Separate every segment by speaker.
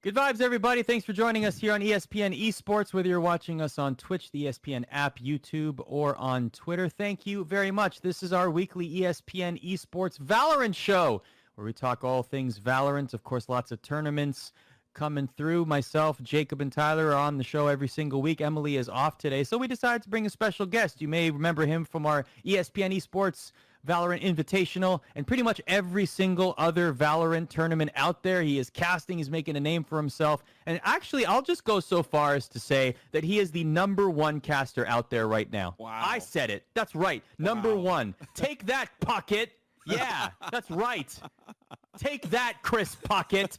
Speaker 1: Good vibes, everybody. Thanks for joining us here on ESPN Esports, whether you're watching us on Twitch, the ESPN app, YouTube, or on Twitter. Thank you very much. This is our weekly ESPN Esports Valorant show, where we talk all things Valorant. Of course, lots of tournaments coming through. Myself, Jacob, and Tyler are on the show every single week. Emily is off today, so we decided to bring a special guest. You may remember him from our ESPN Esports Valorant Invitational, and pretty much every single other Valorant tournament out there. He is casting, he's making a name for himself, and actually, I'll just go so far as to say that he is the #1 caster out there right now.
Speaker 2: Wow.
Speaker 1: I said it. That's right. #1. Take that, Pocket. Yeah, that's right. Take that, Chris Pocket.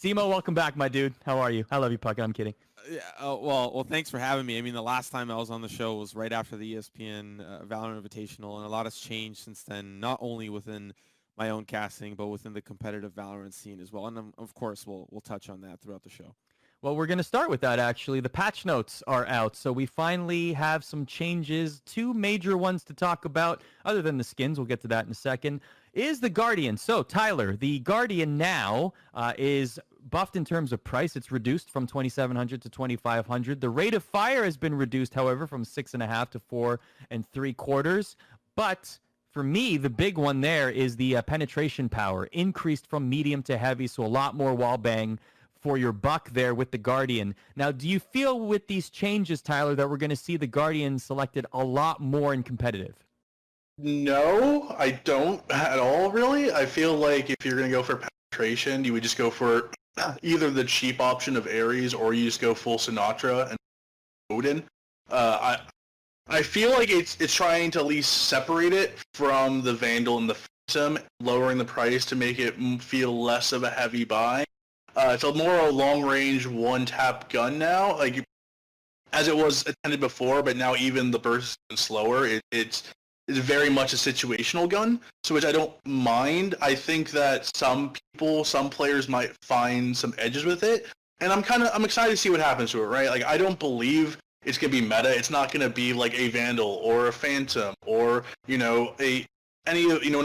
Speaker 1: Simo, welcome back, my dude. How are you? I love you, Pocket. I'm kidding.
Speaker 2: Yeah, well, thanks for having me. I mean, the last time I was on the show was right after the ESPN Valorant Invitational, and a lot has changed since then, not only within my own casting, but within the competitive Valorant scene as well. And of course, we'll touch on that throughout the show.
Speaker 1: Well, we're going to start with that, actually. The patch notes are out, so we finally have some changes. Two major ones to talk about, other than the skins. We'll get to that in a second. Is the Guardian. So, Tyler, the Guardian now is buffed in terms of price. It's reduced from 2,700 to 2,500. The rate of fire has been reduced, however, from 6.5 to 4 3/4. But for me, the big one there is the penetration power increased from medium to heavy, so a lot more wall bang for your buck there with the Guardian. Now, do you feel with these changes, Tyler, that we're going to see the Guardian selected a lot more in competitive?
Speaker 3: No, I don't at all, really. I feel like if you're going to go for penetration, you would just go for either the cheap option of Ares or you just go full Sinatra and Odin. I feel like it's trying to at least separate it from the Vandal and the Phantom, lowering the price to make it feel less of a heavy buy. It's a more long-range, one-tap gun now, like as it was intended before, but now even the burst is slower. It's very much a situational gun, so which I don't mind. I think that some players might find some edges with it, and I'm excited to see what happens to it, right? Like, I don't believe it's gonna be meta. It's not gonna be like a Vandal or a Phantom or an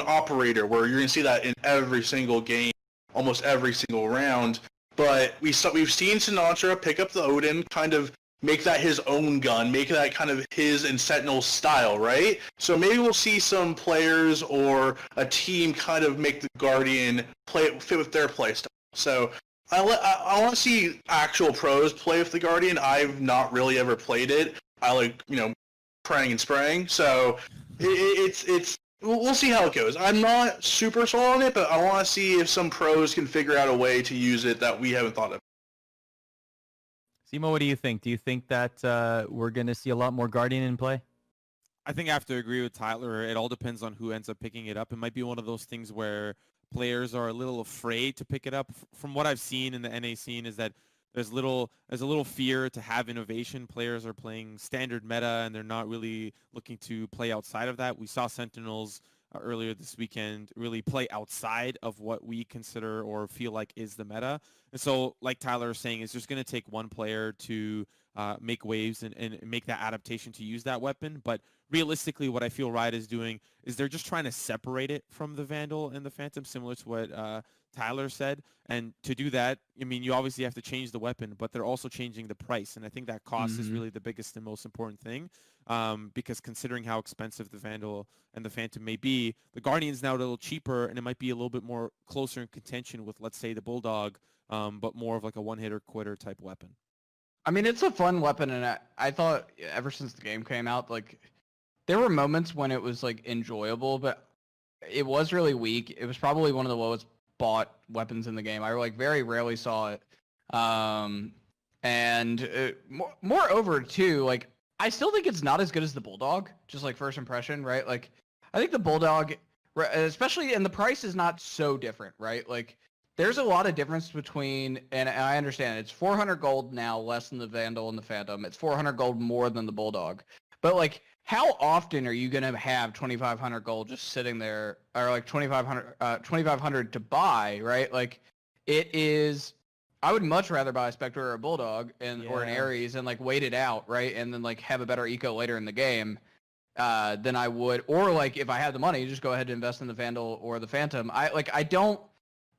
Speaker 3: operator where you're gonna see that in every single game, almost every single round. But we've seen Sinatra pick up the Odin, kind of make that his own gun, make that kind of his and Sentinel's style, right? So maybe we'll see some players or a team kind of make the Guardian fit with their play style. So I want to see actual pros play with the Guardian. I've not really ever played it. I like, praying and spraying. So we'll see how it goes. I'm not super sold on it, but I want to see if some pros can figure out a way to use it that we haven't thought of.
Speaker 1: Simo, what do you think? Do you think that we're going to see a lot more Guardian in play?
Speaker 2: I think I have to agree with Tyler. It all depends on who ends up picking it up. It might be one of those things where players are a little afraid to pick it up. From what I've seen in the NA scene is that there's a little fear to have innovation. Players are playing standard meta, and they're not really looking to play outside of that. We saw Sentinels earlier this weekend really play outside of what we consider or feel like is the meta. And so, like Tyler was saying, it's just going to take one player to make waves and make that adaptation to use that weapon. But realistically, what I feel Riot is doing is they're just trying to separate it from the Vandal and the Phantom, similar to what Tyler said. And to do that, I mean, you obviously have to change the weapon, but they're also changing the price. And I think that cost is really the biggest and most important thing, because considering how expensive the Vandal and the Phantom may be, the Guardian's now a little cheaper, and it might be a little bit more closer in contention with, let's say, the Bulldog, but more of like a one-hitter quitter type weapon.
Speaker 4: I mean, it's a fun weapon, and I thought ever since the game came out, like, there were moments when it was, like, enjoyable, but it was really weak. It was probably one of the lowest bought weapons in the game. I, like, very rarely saw it. Moreover, too, like, I still think it's not as good as the Bulldog, just, like, first impression, right? Like, I think the Bulldog, especially, and the price is not so different, right? Like, there's a lot of difference between, and I understand, it's 400 gold now, less than the Vandal and the Phantom. It's 400 gold more than the Bulldog. But, like, how often are you going to have 2,500 gold just sitting there, or, like, 2,500 to buy, right? Like, it is, I would much rather buy a Spectre or a Bulldog or an Ares and, like, wait it out, right? And then, like, have a better eco later in the game than I would, or, like, if I had the money, just go ahead and invest in the Vandal or the Phantom.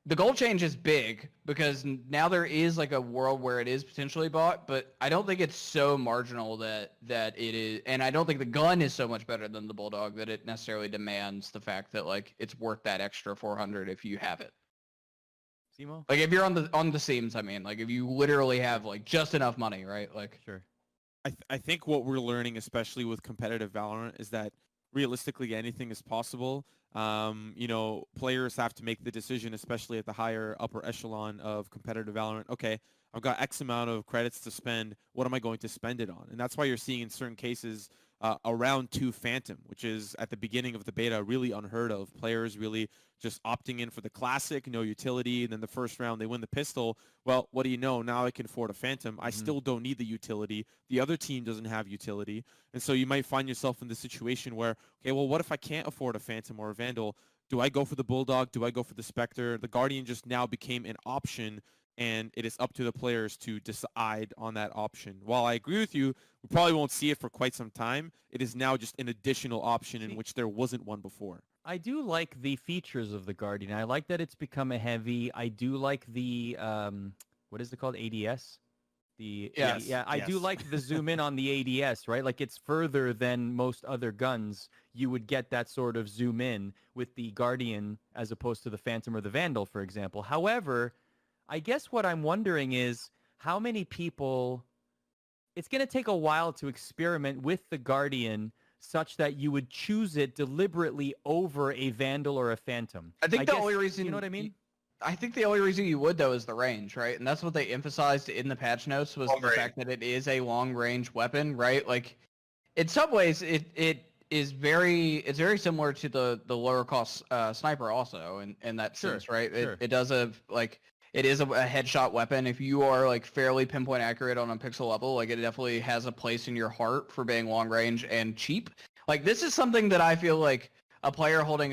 Speaker 4: the goal change is big because now there is like a world where it is potentially bought, but I don't think it's so marginal that it is, and I don't think the gun is so much better than the Bulldog that it necessarily demands the fact that like it's worth that extra 400 if you have it.
Speaker 1: Simo?
Speaker 4: Like if you're on the seams, I mean, like if you literally have like just enough money, right? Like
Speaker 1: Sure.
Speaker 2: I think what we're learning, especially with competitive Valorant, is that realistically anything is possible. Players have to make the decision, especially at the higher upper echelon of competitive Valorant. Okay, I've got X amount of credits to spend. What am I going to spend it on? And that's why you're seeing in certain cases a round 2 Phantom, which is at the beginning of the beta really unheard of. Players really just opting in for the classic, no utility, and then the first round they win the pistol. Well, what do you know? Now I can afford a Phantom. I still don't need the utility. The other team doesn't have utility. And so you might find yourself in the situation where, okay, well, what if I can't afford a Phantom or a Vandal? Do I go for the Bulldog? Do I go for the Spectre? The Guardian just now became an option, and it is up to the players to decide on that option. While I agree with you, we probably won't see it for quite some time. It is now just an additional option in which there wasn't one before.
Speaker 1: I do like the features of the Guardian. I like that it's become a heavy. I do like the what is it called? ADS.
Speaker 4: Yes.
Speaker 1: Yeah. I do
Speaker 2: Yes.
Speaker 1: like the zoom in on the ADS, right? Like it's further than most other guns. You would get that sort of zoom in with the Guardian as opposed to the Phantom or the Vandal, for example. However, I guess what I'm wondering is how many people. It's going to take a while to experiment with the Guardian such that you would choose it deliberately over a Vandal or a Phantom.
Speaker 4: I think the
Speaker 1: guess-
Speaker 4: only reason
Speaker 1: you know what I mean?
Speaker 4: I think the only reason you would though is the range, right? And that's what they emphasized in the patch notes was
Speaker 3: Long
Speaker 4: the
Speaker 3: range.
Speaker 4: fact that it is a long range weapon, right? Like in some ways it is very similar to the lower cost sniper also in that
Speaker 1: Sure,
Speaker 4: sense, right?
Speaker 1: sure.
Speaker 4: It does it is a headshot weapon. If you are like fairly pinpoint accurate on a pixel level, like it definitely has a place in your heart for being long range and cheap. Like this is something that I feel like a player holding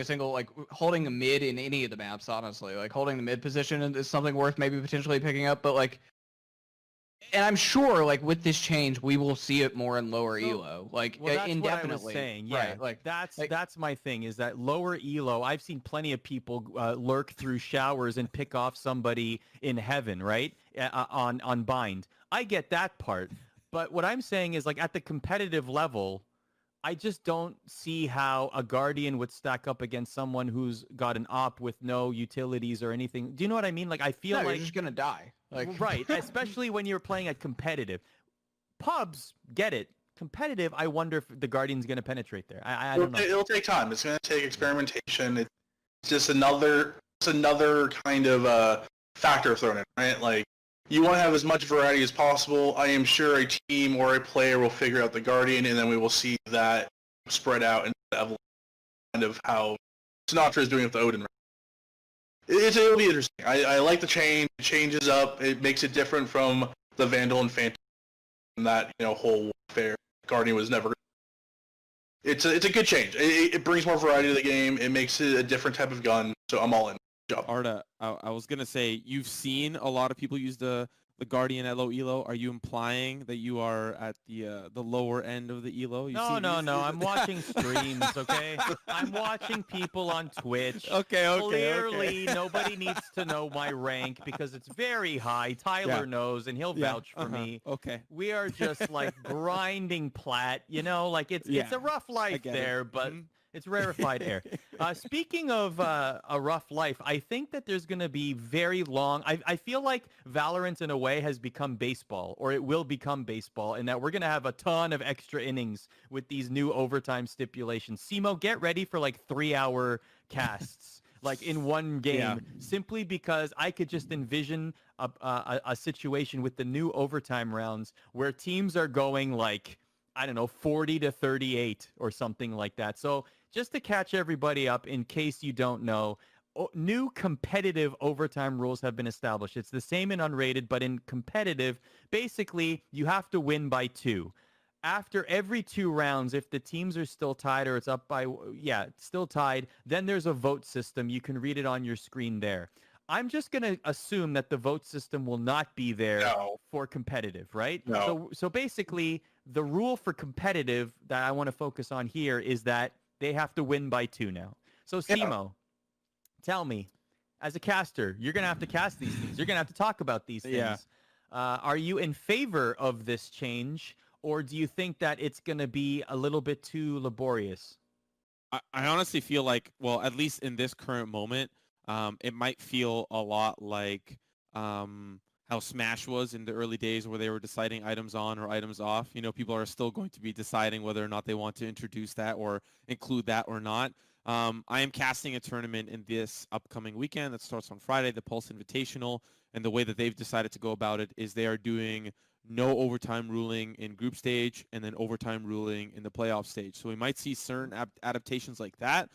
Speaker 4: holding a mid in any of the maps, honestly, like holding the mid position is something worth maybe potentially picking up. But like, and I'm sure like with this change, we will see it more in lower elo, like
Speaker 1: Well, that's
Speaker 4: indefinitely.
Speaker 1: what I was saying. Yeah,
Speaker 4: right, like
Speaker 1: that's my thing. Is that lower elo? I've seen plenty of people lurk through showers and pick off somebody in heaven, right? On bind. I get that part, but what I'm saying is like at the competitive level, I just don't see how a Guardian would stack up against someone who's got an op with no utilities or anything. Do you know what I mean? Like I feel
Speaker 4: no,
Speaker 1: like
Speaker 4: you're just gonna die. Like
Speaker 1: right, especially when you're playing at competitive. Pubs, get it. Competitive, I wonder if the Guardian's going to penetrate there. I don't know.
Speaker 3: It'll take time. It's going to take experimentation. It's just another kind of factor thrown in, right? Like you want to have as much variety as possible. I am sure a team or a player will figure out the Guardian, and then we will see that spread out into the evolution kind of how Sinatra is doing with the Odin. It'll be interesting. I like the change. It changes up. It makes it different from the Vandal and Phantom. And that whole warfare. Guardian was never. It's a good change. It brings more variety to the game. It makes it a different type of gun. So I'm all in. Good job.
Speaker 2: Arda, I was gonna say you've seen a lot of people use the Guardian at low elo. Are you implying that you are at the lower end of the elo?
Speaker 1: No. I'm watching streams, okay? I'm watching people on Twitch.
Speaker 2: Okay.
Speaker 1: Clearly, nobody needs to know my rank because it's very high. Tyler knows, and he'll vouch for me.
Speaker 2: Okay.
Speaker 1: We are just like grinding plat, like it's a rough life there, but it's rarefied air. Speaking of a rough life, I think that there's going to be very long. I feel like Valorant in a way has become baseball, or it will become baseball, and that we're going to have a ton of extra innings with these new overtime stipulations. Simo, get ready for like 3-hour casts. Like in one game, simply because I could just envision a situation with the new overtime rounds where teams are going like, I don't know, 40 to 38 or something like that. So just to catch everybody up, in case you don't know, new competitive overtime rules have been established. It's the same in unrated, but in competitive, basically, you have to win by 2. After every 2 rounds, if the teams are still tied or it's up by, still tied, then there's a vote system. You can read it on your screen there. I'm just going to assume that the vote system will not be there for competitive, right?
Speaker 3: No.
Speaker 1: So basically, the rule for competitive that I want to focus on here is that they have to win by 2 now. So Simo, tell me, as a caster, you're going to have to cast these things. You're going to have to talk about these things.
Speaker 2: Yeah.
Speaker 1: Are you in favor of this change, or do you think that it's going to be a little bit too laborious?
Speaker 2: I honestly feel like, well, at least in this current moment, it might feel a lot like how Smash was in the early days where they were deciding items on or items off. You know, people are still going to be deciding whether or not they want to introduce that or include that or not. I am casting a tournament in this upcoming weekend that starts on Friday, the Pulse Invitational, and the way that they've decided to go about it is they are doing no overtime ruling in group stage and then overtime ruling in the playoff stage. So we might see certain adaptations like that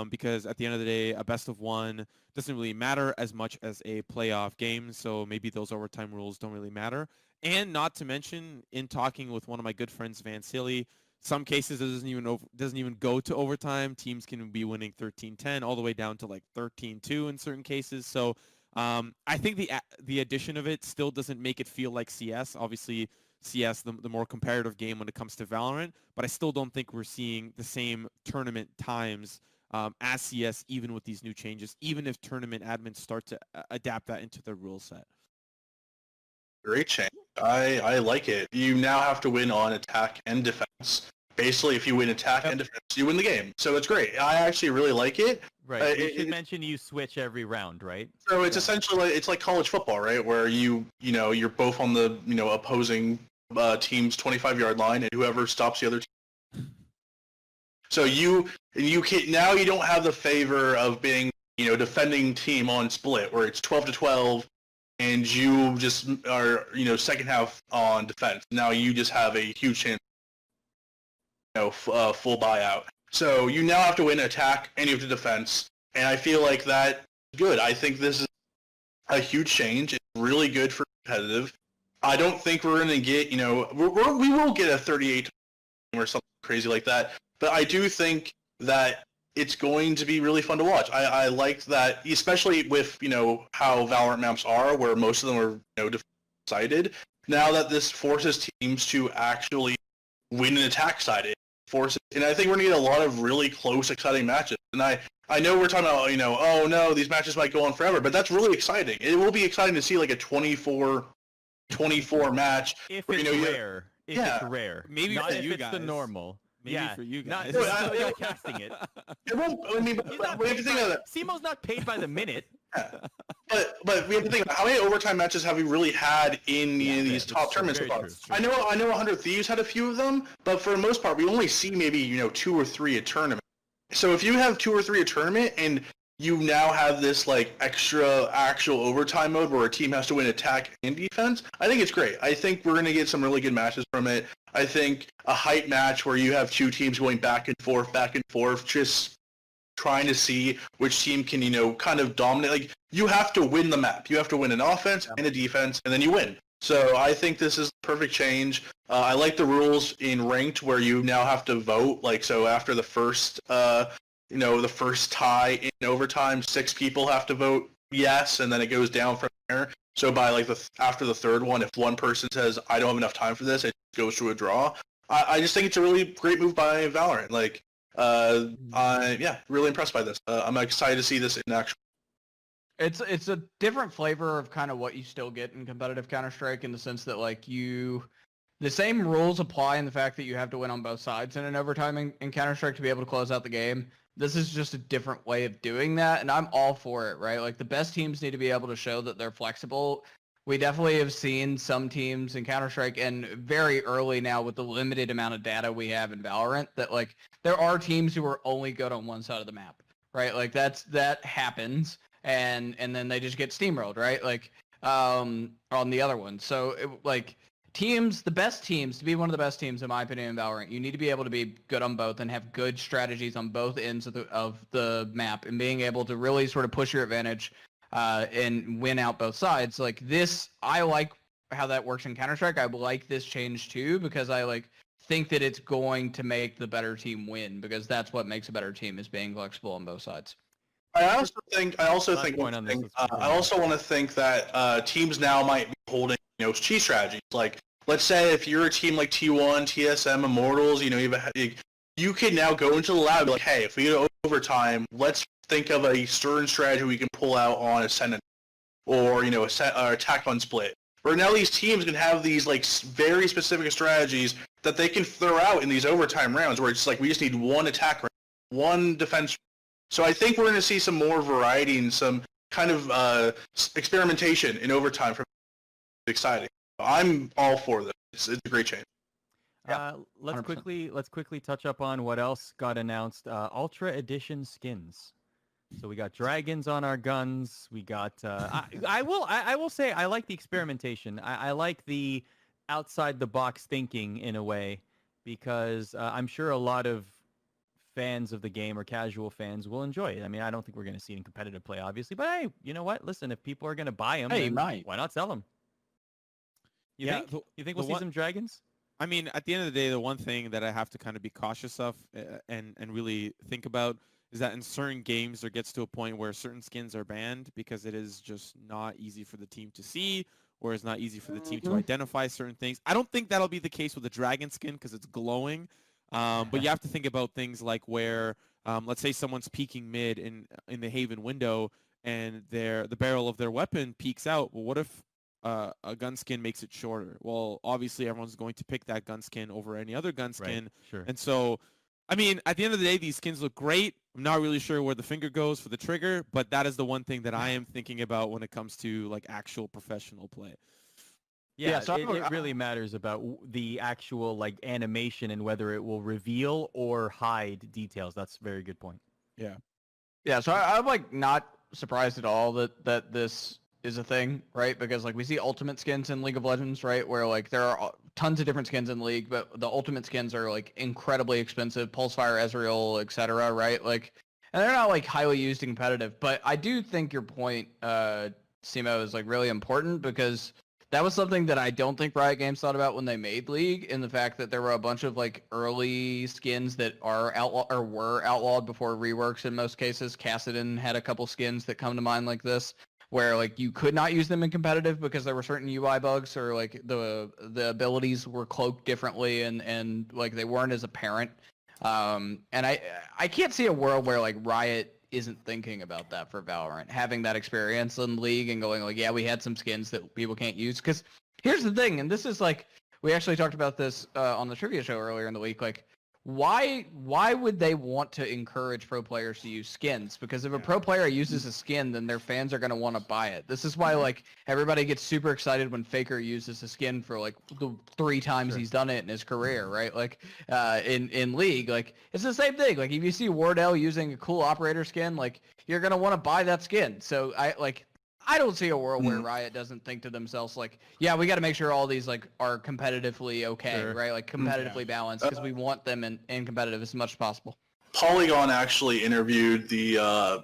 Speaker 2: because at the end of the day, a best of one doesn't really matter as much as a playoff game. So maybe those overtime rules don't really matter. And not to mention, in talking with one of my good friends, Van Silly, some cases it doesn't even go to overtime. Teams can be winning 13-10 all the way down to like 13-2 in certain cases. So I think the addition of it still doesn't make it feel like CS. Obviously, CS, the more competitive game when it comes to Valorant, but I still don't think we're seeing the same tournament times as CS, even with these new changes, even if tournament admins start to adapt that into their rule set.
Speaker 3: Great change. I like it. You now have to win on attack and defense. Basically, if you win attack and defense, you win the game. So it's great. I actually really like it.
Speaker 1: Right. You should mention you switch every round, right?
Speaker 3: So it's essentially like, it's like college football, right? Where you're both on the opposing team's 25-yard line, and whoever stops the other team. So you don't have the favor of being defending team on split where it's 12-12. And you just are, second half on defense. Now you just have a huge chance, full buyout. So you now have to win attack and you have to defense. And I feel like that's good. I think this is a huge change. It's really good for competitive. I don't think we're going to get, we will get a 38 or something crazy like that. But I do think that it's going to be really fun to watch. I like that, especially with, how Valorant maps are, where most of them are, defense-sided. Now that this forces teams to actually win an attack side, and I think we're going to get a lot of really close, exciting matches. And I know we're talking about, oh no, these matches might go on forever, but that's really exciting. It will be exciting to see like a 24 match.
Speaker 1: If it's rare. It's rare.
Speaker 2: Maybe
Speaker 1: not
Speaker 2: for you
Speaker 1: it's
Speaker 2: guys.
Speaker 1: the normal.
Speaker 2: Maybe for you guys.
Speaker 1: Not casting it.
Speaker 3: It won't. I mean, but we have to think of that.
Speaker 1: Simo's not paid by the minute.
Speaker 3: But we have to think about how many overtime matches have we really had in these top tournaments? I know 100 Thieves had a few of them, but for the most part, we only see maybe 2 or 3 a tournament. So if you have 2 or 3 a tournament, and you now have this like extra actual overtime mode where a team has to win attack and defense, I think it's great. I think we're gonna get some really good matches from it. I think a hype match where you have 2 teams going back and forth, just trying to see which team can, kind of dominate. Like, you have to win the map. You have to win an offense and a defense, and then you win. So I think this is a perfect change. I like the rules in ranked where you now have to vote. Like, so after the first, the first tie in overtime, 6 people have to vote yes, and then it goes down from there. So by like after the third one, if one person says, I don't have enough time for this, it goes to a draw. I just think it's a really great move by Valorant. Like, really impressed by this. I'm excited to see this in action.
Speaker 4: It's a different flavor of kind of what you still get in competitive Counter-Strike, in the sense that like the same rules apply in the fact that you have to win on both sides in an overtime in Counter-Strike to be able to close out the game. This is just a different way of doing that, and I'm all for it, right? Like, the best teams need to be able to show that they're flexible. We definitely have seen some teams in Counter-Strike, and very early now with the limited amount of data we have in Valorant, that like there are teams who are only good on one side of the map, right? Like that happens, and then they just get steamrolled, right? Like on the other one. So the best teams, to be one of the best teams in my opinion in Valorant, you need to be able to be good on both and have good strategies on both ends of the map, and being able to really sort of push your advantage and win out both sides. Like this, I like how that works in Counter-Strike. I like this change too, because I think that it's going to make the better team win, because that's what makes a better team, is being flexible on both sides.
Speaker 3: I also want to think that teams now might be holding cheat strategies. Like, let's say if you're a team like T1, TSM, Immortals, you can now go into the lab and be like, hey, if we go to overtime, let's think of a certain strategy we can pull out on Ascendant, or attack on split. Where now these teams can have these like very specific strategies that they can throw out in these overtime rounds, where it's like we just need one attack round, one defense. So I think we're going to see some more variety and some kind of experimentation in overtime. From exciting. I'm all for this. It's a great change.
Speaker 4: Yeah,
Speaker 1: let's
Speaker 4: 100%.
Speaker 1: quickly touch up on what else got announced. Ultra Edition skins. So we got dragons on our guns. We got. I will say I like the experimentation. I like the outside the box thinking in a way, because I'm sure a lot of fans of the game or casual fans will enjoy it. I mean, I don't think we're going to see it in competitive play, obviously, but hey, you know what? Listen, if people are going to buy them, why not sell them? You think we'll see some dragons?
Speaker 2: I mean, at the end of the day, the one thing that I have to kind of be cautious of and really think about is that in certain games there gets to a point where certain skins are banned because it is just not easy for the team to see, or it's not easy for the team to identify certain things. I don't think that'll be the case with the dragon skin because it's glowing, but you have to think about things like where, let's say someone's peeking mid in the Haven window and the barrel of their weapon peeks out. Well, what if a gun skin makes it shorter? Well, obviously everyone's going to pick that gun skin over any other gun skin.
Speaker 1: Right, sure.
Speaker 2: And so, I mean, at the end of the day, these skins look great. I'm not really sure where the finger goes for the trigger, but that is the one thing that I am thinking about when it comes to like actual professional play.
Speaker 1: Yeah, so it really matters about the actual like animation and whether it will reveal or hide details. That's a very good point.
Speaker 2: Yeah.
Speaker 4: Yeah, so I'm like not surprised at all that this is a thing, right? Because like we see ultimate skins in League of Legends, right? Where like there are tons of different skins in League, but the ultimate skins are like incredibly expensive, Pulsefire, Ezreal, etc., right? Like, and they're not like highly used in competitive. But I do think your point, Simo, is like really important, because that was something that I don't think Riot Games thought about when they made League, in the fact that there were a bunch of like early skins that are were outlawed before reworks in most cases. Kassadin had a couple skins that come to mind like this, where like you could not use them in competitive because there were certain UI bugs, or like the abilities were cloaked differently and like they weren't as apparent. And I can't see a world where like Riot isn't thinking about that for Valorant, having that experience in League and going like, yeah, we had some skins that people can't use. Because here's the thing, and this is like, we actually talked about this on the trivia show earlier in the week, like, why would they want to encourage pro players to use skins? Because if a pro player uses a skin, then their fans are going to want to buy it. This is why like everybody gets super excited when Faker uses a skin for like the 3 times he's done it in his career, right? Like in League, like it's the same thing. Like if you see Wardell using a cool operator skin, like you're going to want to buy that skin. So I don't see a world where Riot doesn't think to themselves like, yeah, we got to make sure all these like are competitively okay, right? Like competitively balanced, because we want them in competitive as much as possible.
Speaker 3: Polygon actually interviewed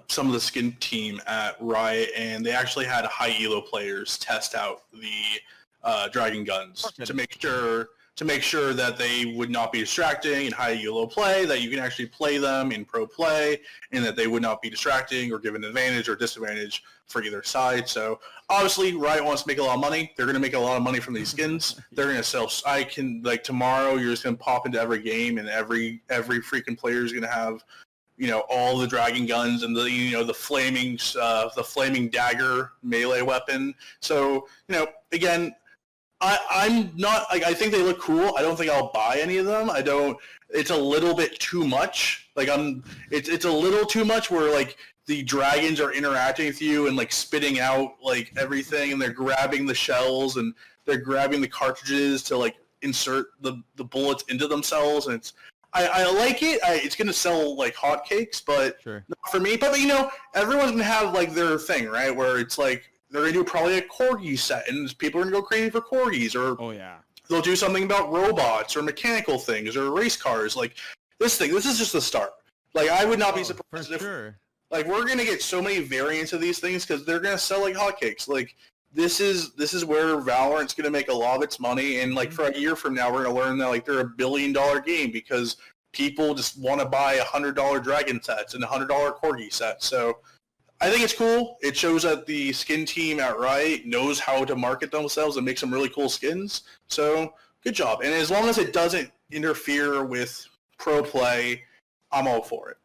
Speaker 3: some of the skin team at Riot, and they actually had high elo players test out the dragon guns to make sure that they would not be distracting in high elo play, that you can actually play them in pro play, and that they would not be distracting or give an advantage or disadvantage for either side. So obviously Riot wants to make a lot of money. They're going to make a lot of money from these skins. They're going to sell. I can, like, tomorrow you're just going to pop into every game, and every freaking player is going to have, you know, all the dragon guns and the flaming dagger melee weapon. So, you know, again, I'm not, like, I think they look cool. I don't think I'll buy any of them. It's a little bit too much. Like, it's a little too much where, like, the dragons are interacting with you and like spitting out like everything, and they're grabbing the shells and they're grabbing the cartridges to like insert the bullets into themselves. And I like it. It's gonna sell like hotcakes, but not for me. But you know, everyone's gonna have like their thing, right? Where it's like they're gonna do probably a corgi set, and people are gonna go crazy for corgis, or they'll do something about robots or mechanical things or race cars. Like this is just the start. Like I would not be surprised if. Like, we're going to get so many variants of these things because they're going to sell like hotcakes. Like, this is where Valorant's going to make a lot of its money. And, like, for a year from now, we're going to learn that, like, they're $1 billion game because people just want to buy $100 dragon sets and $100 corgi sets. So, I think it's cool. It shows that the skin team at Riot knows how to market themselves and make some really cool skins. So, good job. And as long as it doesn't interfere with pro play, I'm all for it.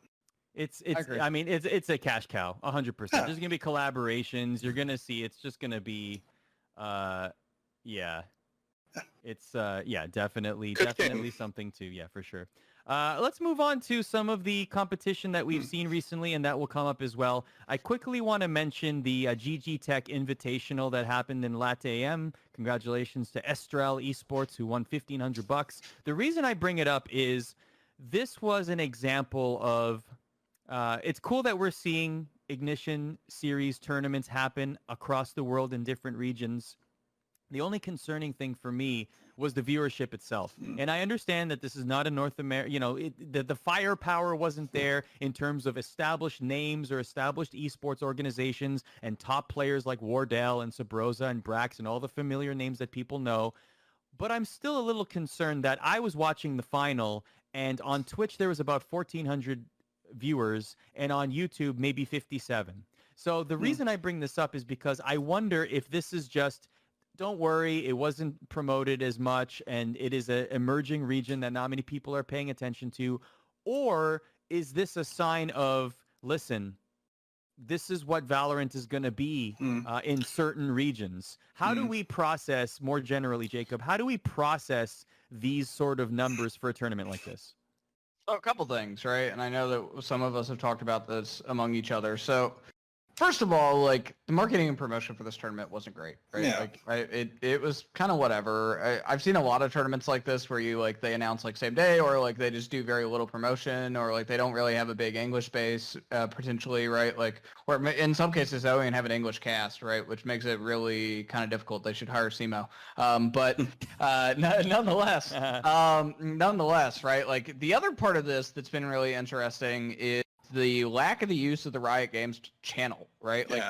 Speaker 4: agree.
Speaker 1: I mean, it's a cash cow, 100%.
Speaker 3: Yeah.
Speaker 1: There's gonna be collaborations. You're gonna see. It's just gonna be, yeah. It's definitely
Speaker 3: Good game.
Speaker 1: definitely something to, yeah, for sure. Let's move on to some of the competition that we've seen recently, and that will come up as well. I quickly want to mention the GG Tech Invitational that happened in LATAM. Congratulations to Estrel Esports, who won $1,500. The reason I bring it up is this was an example of it's cool that we're seeing Ignition Series tournaments happen across the world in different regions. The only concerning thing for me was the viewership itself. And I understand that this is not a North America, the firepower wasn't there in terms of established names or established esports organizations and top players like Wardell and Sabrosa and Brax and all the familiar names that people know. But I'm still a little concerned that I was watching the final, and on Twitch there was about 1,400 viewers, and on YouTube maybe 57. So the reason I bring this up is because I wonder if this is just, don't worry, it wasn't promoted as much, and it is an emerging region that not many people are paying attention to. Or is this a sign of, listen, this is what Valorant is going to be in certain regions? How do we process, more generally, Jacob, how do we process these sort of numbers for a tournament like this?
Speaker 4: So a couple things, right? And I know that some of us have talked about this among each other. So first of all, like, the marketing and promotion for this tournament wasn't great, right?
Speaker 3: Yeah.
Speaker 4: It was kind of whatever. I've seen a lot of tournaments like this where they announce like same day, or like they just do very little promotion, or like they don't really have a big English base potentially, right? Like, or in some cases they don't even have an English cast, right? Which makes it really kind of difficult. They should hire Simo. But nonetheless, right? Like, the other part of this that's been really interesting is the lack of the use of the Riot Games channel, right? Like,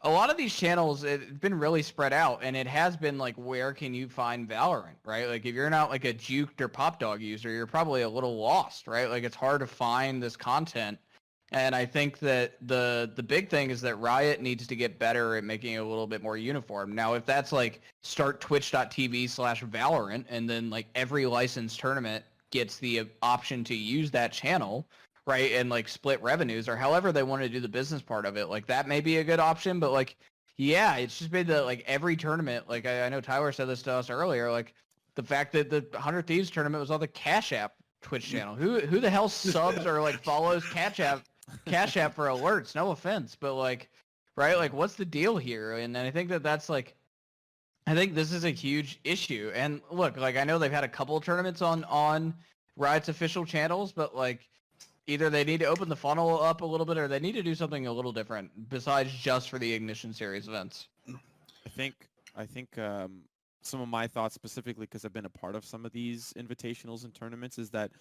Speaker 4: a lot of these channels, it's been really spread out, and it has been like, where can you find Valorant, right? Like, if you're not like a Juked or Popdog user, you're probably a little lost, right? Like, it's hard to find this content. And I think that the big thing is that Riot needs to get better at making it a little bit more uniform. Now, if that's like start twitch.tv/Valorant, and then like every licensed tournament gets the option to use that channel, right, and like split revenues, or however they want to do the business part of it, like, that may be a good option. But like, yeah, it's just been that like every tournament, like I know Tyler said this to us earlier, like the fact that the 100 Thieves tournament was on the CashApp Twitch channel. Who the hell subs or like follows CashApp for alerts? No offense, but like, right, like, what's the deal here? And I think that's like, I think this is a huge issue. And look, like, I know they've had a couple of tournaments on Riot's official channels, but like, either they need to open the funnel up a little bit, or they need to do something a little different besides just for the Ignition Series events.
Speaker 2: I think some of my thoughts, specifically because I've been a part of some of these invitationals and tournaments, is that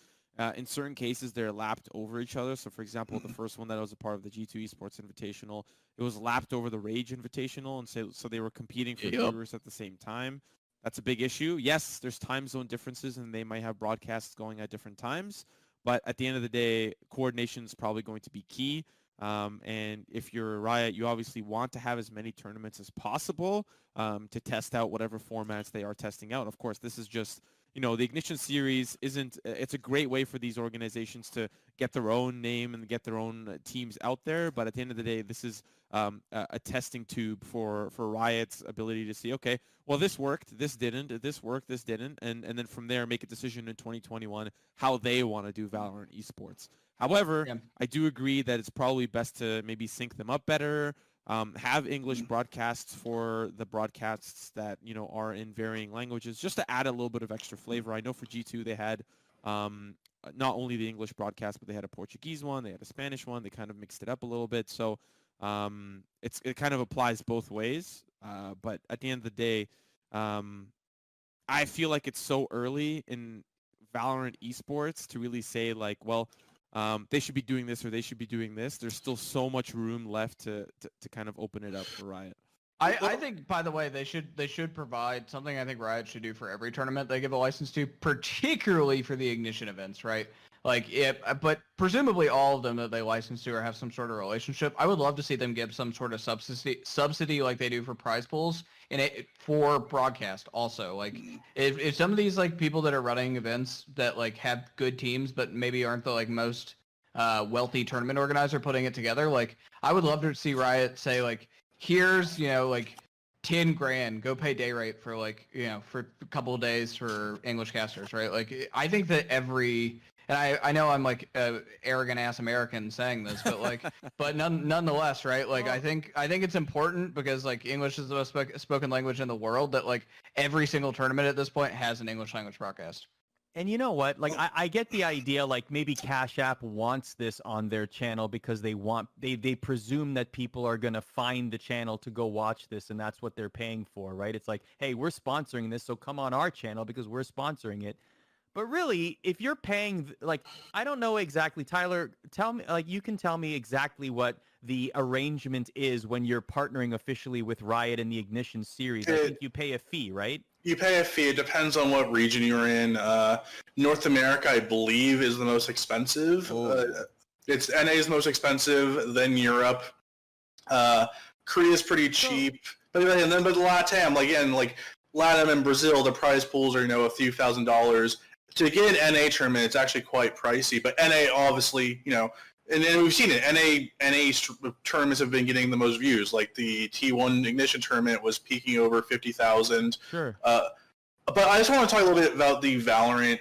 Speaker 2: in certain cases they're lapped over each other. So, for example, the first one that I was a part of, the G2 Esports Invitational, it was lapped over the Rage Invitational, and so they were competing for viewers at the same time. That's a big issue. Yes, there's time zone differences, and they might have broadcasts going at different times. But at the end of the day, coordination is probably going to be key. And if you're Riot, you obviously want to have as many tournaments as possible to test out whatever formats they are testing out. Of course, this is just, the Ignition Series it's a great way for these organizations to get their own name and get their own teams out there. But at the end of the day, this is a testing tube for Riot's ability to see, okay, well, this worked, this didn't, this worked, this didn't, and then from there make a decision in 2021 how they want to do Valorant esports. However, I do agree that it's probably best to maybe sync them up better, have English broadcasts for the broadcasts that, are in varying languages, just to add a little bit of extra flavor. I know for G2 they had not only the English broadcast, but they had a Portuguese one, they had a Spanish one, they kind of mixed it up a little bit. So it kind of applies both ways. But at the end of the day, I feel like it's so early in Valorant esports to really say, like, well, they should be doing this or they should be doing this. There's still so much room left to kind of open it up for Riot.
Speaker 4: I think, by the way, they should provide something. I think Riot should do for every tournament they give a license to, particularly for the Ignition events, right? Like, but presumably all of them that they license to or have some sort of relationship. I would love to see them give some sort of subsidy like they do for prize pools for broadcast also. Like, if some of these like people that are running events that like have good teams but maybe aren't the like most wealthy tournament organizer putting it together. Like, I would love to see Riot say, like, here's, like 10 grand, go pay day rate for like, for a couple of days for English casters, right? Like, I think that and I know I'm like arrogant ass American saying this, but like, but nonetheless, right? Like, I think it's important because like English is the most spoken language in the world, that like every single tournament at this point has an English language broadcast.
Speaker 1: And you know what? Like, I get the idea, like, maybe Cash App wants this on their channel because they presume that people are going to find the channel to go watch this, and that's what they're paying for, right? It's like, hey, we're sponsoring this, so come on our channel because we're sponsoring it. But really, if you're paying, like, I don't know exactly, Tyler, tell me, like, you can tell me exactly what the arrangement is when you're partnering officially with Riot in the Ignition series. I think you pay a fee, right?
Speaker 3: You pay a fee. It depends on what region you're in. North America, I believe, is the most expensive. It's NA is most expensive, then Europe. Korea is pretty cheap. But LATAM, like LATAM and Brazil, the prize pools are, a few $1,000s. To get an NA tournament, it's actually quite pricey. But NA, obviously, and we've seen it. NA tournaments have been getting the most views. Like the T1 Ignition tournament was peaking over 50,000.
Speaker 1: Sure.
Speaker 3: But I just want to talk a little bit about the Valorant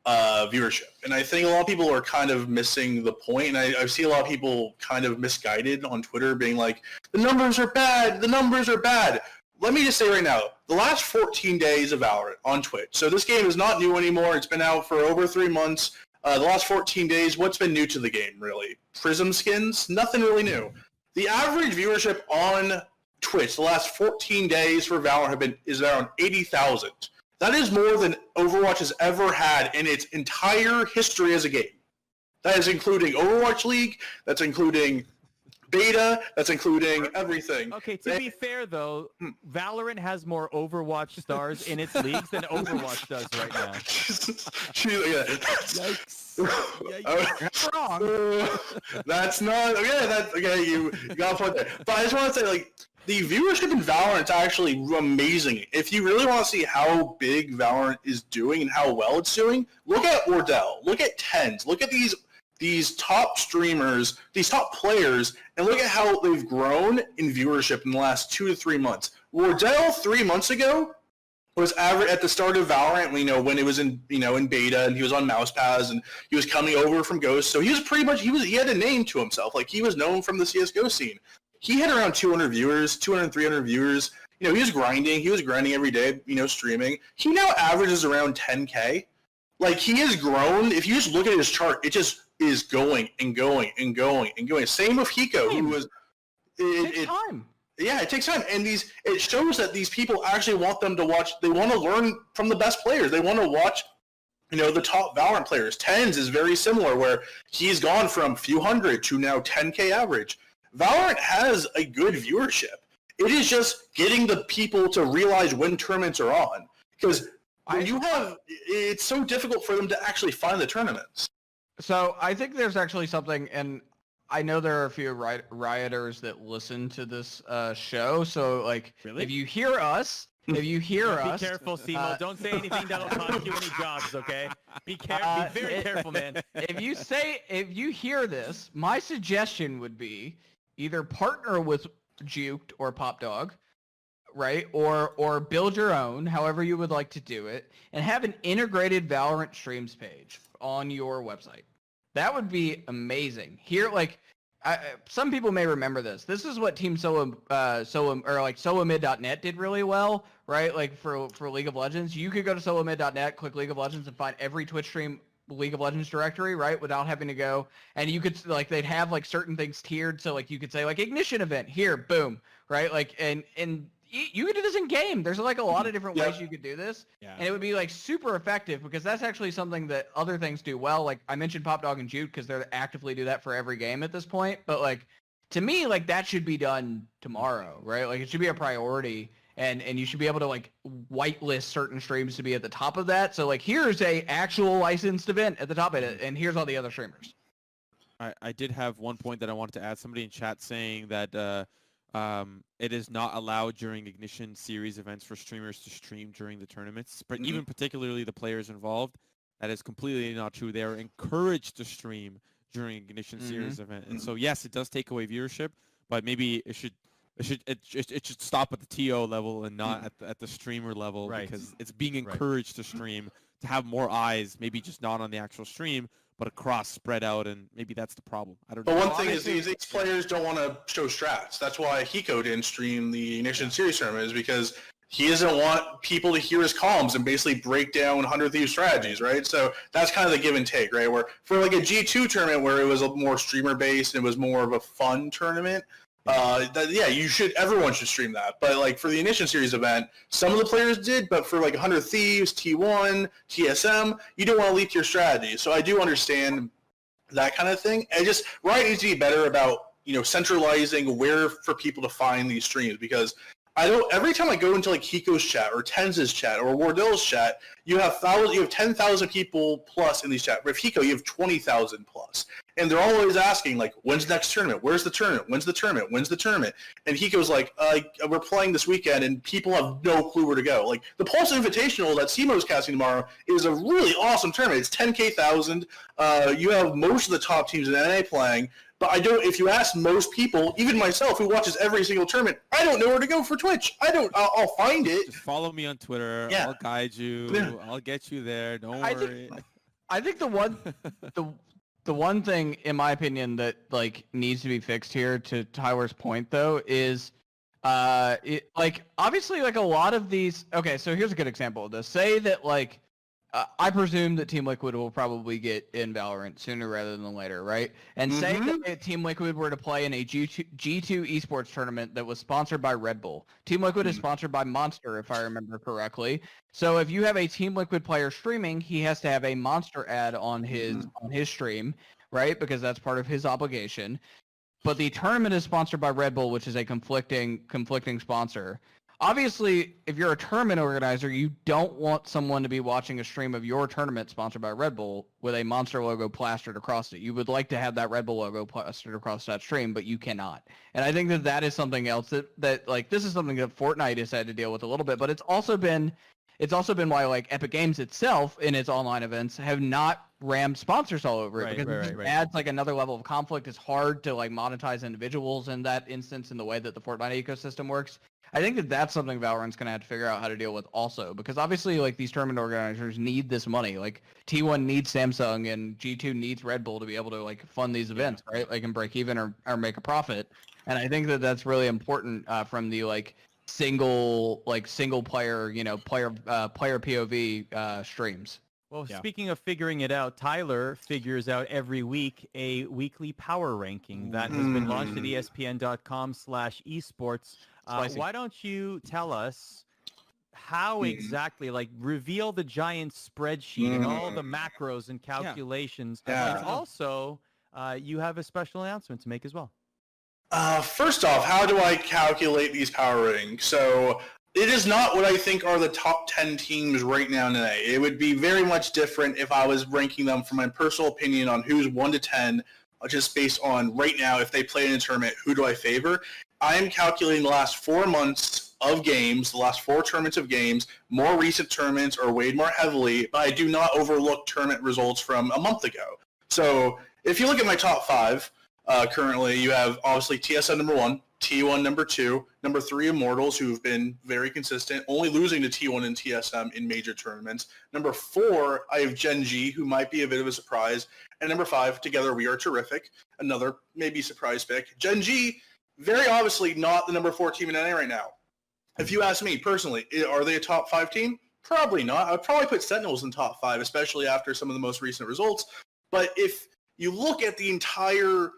Speaker 3: viewership. And I think a lot of people are kind of missing the point. And I've seen a lot of people kind of misguided on Twitter being like, the numbers are bad. The numbers are bad. Let me just say right now, the last 14 days of Valorant on Twitch. So this game is not new anymore. It's been out for over 3 months. The last 14 days, what's been new to the game, really? Prism skins? Nothing really new. The average viewership on Twitch the last 14 days for Valorant is around 80,000. That is more than Overwatch has ever had in its entire history as a game. That is including Overwatch League, that's including beta, that's including everything.
Speaker 1: Okay, to be fair, though, Valorant has more Overwatch stars in its leagues than Overwatch does right now. Yikes.
Speaker 4: That's wrong.
Speaker 3: That's not... Okay, you got a point there. But I just want to say, like, the viewership in Valorant is actually amazing. If you really want to see how big Valorant is doing and how well it's doing, look at Wardell, look at Tens, look at these top streamers, these top players, and look at how they've grown in viewership in the last 2 to 3 months. Wardell 3 months ago was average at the start of Valorant, when it was in beta and he was on Mousepads and he was coming over from Ghost. So he was pretty much he had a name to himself. Like, he was known from the CS:GO scene. He had around 200 viewers, 200, 300 viewers. He was grinding every day, streaming. He now averages around 10K. Like, he has grown. If you just look at his chart, it just is going and going and going and going. Same with Hiko, who was...
Speaker 4: It takes time.
Speaker 3: Yeah, it takes time. And it shows that these people actually want them to watch. They want to learn from the best players. They want to watch, the top Valorant players. Tens is very similar, where he's gone from few hundred to now 10K average. Valorant has a good viewership. It is just getting the people to realize when tournaments are on. Because it's so difficult for them to actually find the tournaments.
Speaker 4: So I think there's actually something, and I know there are a few rioters that listen to this show. So, like,
Speaker 2: really?
Speaker 4: if you hear us,
Speaker 1: be careful, Simo. Don't say anything that'll cost you any jobs, okay? Be very careful, man.
Speaker 4: If you hear this, my suggestion would be either partner with Juked or Popdog, right? Or build your own, however you would like to do it, and have an integrated Valorant streams page on your website. That would be amazing. Here, some people may remember this. This is what Team Solomid.net did really well, right? Like, for League of Legends, you could go to solomid.net, click League of Legends, and find every Twitch stream League of Legends directory, right, without having to go. And you could, they'd have certain things tiered, so you could say Ignition event here, boom, right? And you could do this in game. There's a lot of different ways you could do this, and it would be super effective, because that's actually something that other things do well. Like, I mentioned Popdog and Jude because they actively do that for every game at this point. But to me, that should be done tomorrow, right? It should be a priority. And you should be able to whitelist certain streams to be at the top of that. So here's a actual licensed event at the top of it, and here's all the other streamers.
Speaker 2: I did have one point that I wanted to add. Somebody in chat saying that it is not allowed during Ignition series events for streamers to stream during the tournaments, but even particularly the players involved. That is completely not true. They are encouraged to stream during Ignition Series event. And so yes, it does take away viewership, but maybe it should stop at the TO level and not at the streamer level, because it's being encouraged to stream, to have more eyes, maybe just not on the actual stream, but across, spread out, and maybe that's the problem. I don't know.
Speaker 3: But one thing is these players don't want to show strats. That's why Hiko didn't stream the Ignition Series tournament, is because he doesn't want people to hear his comms and basically break down 100 Thieves strategies, right? So that's kind of the give and take, right? Where for like a G2 tournament where it was a more streamer based and it was more of a fun tournament, everyone should stream that. But like for the Ignition Series event, some of the players did, but for like 100 Thieves, T1, TSM, you don't want to leak your strategy. So I do understand that kind of thing. And just Riot needs to be better about, centralizing where for people to find these streams, because every time I go into like Hiko's chat or Tenz's chat or Wardell's chat, you have 10,000 people plus in these chats. With Hiko, you have 20,000 plus. And they're always asking, like, when's the next tournament? Where's the tournament? When's the tournament? When's the tournament? And Hiko's like, we're playing this weekend, and people have no clue where to go. Like, the Pulse Invitational that Simo's casting tomorrow is a really awesome tournament. It's 10K thousand. You have most of the top teams in NA playing. But if you ask most people, even myself, who watches every single tournament, I don't know where to go for Twitch. I'll find it.
Speaker 2: Just follow me on Twitter.
Speaker 3: Yeah.
Speaker 2: I'll guide you.
Speaker 3: Yeah.
Speaker 2: I'll get you there. Don't worry.
Speaker 4: I think the one thing, in my opinion, that like needs to be fixed here, to Tyler's point though, is obviously like a lot of these. Okay, so here's a good example of this. Say that like I presume that Team Liquid will probably get in Valorant sooner rather than later, right? And say that Team Liquid were to play in a G2 esports tournament that was sponsored by Red Bull. Team Liquid is sponsored by Monster, if I remember correctly. So if you have a Team Liquid player streaming, he has to have a Monster ad on his stream, right? Because that's part of his obligation. But the tournament is sponsored by Red Bull, which is a conflicting sponsor. Obviously, if you're a tournament organizer, you don't want someone to be watching a stream of your tournament sponsored by Red Bull with a Monster logo plastered across it. You would like to have that Red Bull logo plastered across that stream, but you cannot. And I think that is something else that like this is something that Fortnite has had to deal with a little bit, but it's also been why like Epic Games itself in its online events have not rammed sponsors all over it, because it adds like another level of conflict. It's hard to like monetize individuals in that instance in the way that the Fortnite ecosystem works. I think that's something Valorant's going to have to figure out how to deal with also, because obviously like these tournament organizers need this money. Like T1 needs Samsung and G2 needs Red Bull to be able to like fund these events, right? Like and break even or make a profit. And I think that's really important from the like single player, player POV streams.
Speaker 1: Well, speaking of figuring it out, Tyler figures out every week a weekly power ranking that has been launched at ESPN.com/esports. Why don't you tell us how exactly, like, reveal the giant spreadsheet and all the macros and calculations.
Speaker 3: Yeah.
Speaker 1: And also, you have a special announcement to make as well.
Speaker 3: First off, how do I calculate these power ratings? So it is not what I think are the top 10 teams right now today. It would be very much different if I was ranking them from my personal opinion on who's 1 to 10, just based on right now, if they play in a tournament, who do I favor? I am calculating the last 4 months of games, the last 4 tournaments of games. More recent tournaments are weighed more heavily, but I do not overlook tournament results from a month ago. So if you look at my top 5, currently you have obviously TSM number 1, T1 number 2, number 3 Immortals, who've been very consistent, only losing to T1 and TSM in major tournaments. Number 4, I have Gen G, who might be a bit of a surprise. And number 5, Together We Are Terrific, another maybe surprise pick. Gen G, very obviously not the number 4 team in NA right now. If you ask me personally, are they a top 5 team? Probably not. I would probably put Sentinels in top 5, especially after some of the most recent results. But if you look at the entire